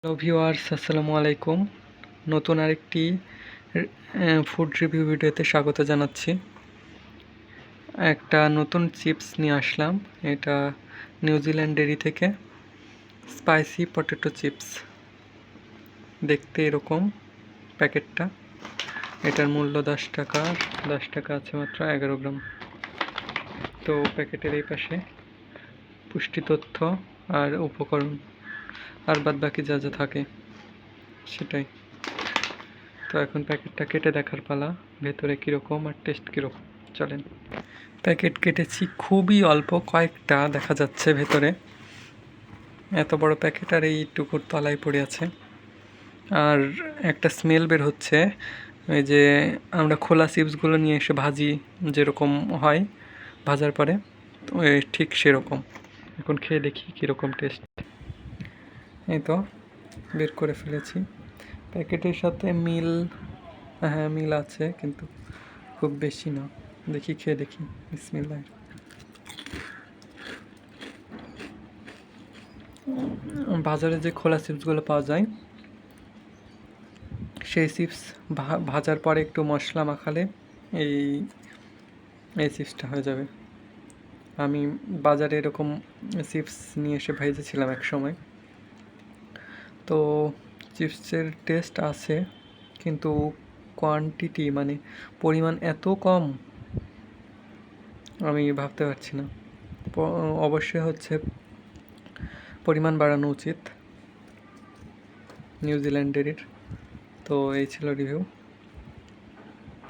Hello viewers, আসসালামু আলাইকুম। নতুন আরেকটি ফুড রিভিউ ভিডিওতে স্বাগত জানাচ্ছি। একটা নতুন চিপস নিয়ে আসলাম। এটা নিউজিল্যান্ড ডেইরি থেকে স্পাইসি পটেটো চিপস। দেখতে এরকম প্যাকেটটা। এটার মূল্য 10 টাকা। 10 টাকা আছে মাত্র 11 গ্রাম। তো প্যাকেটের এই পাশে পুষ্টি তথ্য আর উপকরণ আর বাদবাকি যা যা থাকে সেটাই। তো এখন প্যাকেটটা কেটে দেখার পালা, ভেতরে কীরকম আর টেস্ট কীরকম। চলেন। প্যাকেট কেটেছি খুবই অল্প, কয়েকটা দেখা যাচ্ছে ভেতরে। এত বড় প্যাকেট আর এইটুকুর তলায় পড়ে আছে। আর একটা স্মেল বের হচ্ছে, ওই যে আমরা খোলা চিপসগুলো নিয়ে এসে ভাজি যেরকম হয় ভাজার পরে, তো ঠিক সেরকম। এখন খেয়ে দেখি কীরকম টেস্ট। এই তো বের করে ফেলেছি। প্যাকেটের সাথে মিল আছে, কিন্তু খুব বেশি না। দেখি খেয়ে দেখি। বিসমিল্লাহ। বাজারে যে খোলা চিপসগুলো পাওয়া যায়, সেই চিপস ভাজার পরে একটু মশলা মাখালে এই এই চিপসটা হয়ে যাবে। আমি বাজারে এরকম চিপস নিয়ে এসে ভেজেছিলাম এক সময়। তো চিপসের টেস্ট আছে, কিন্তু কোয়ান্টিটি মানে পরিমাণ এত কম, আমি ভাবতে পারছি না। অবশ্যই হচ্ছে পরিমাণ বাড়ানো উচিত নিউজিল্যান্ড ডেইরির। তো এই ছিল রিভিউ।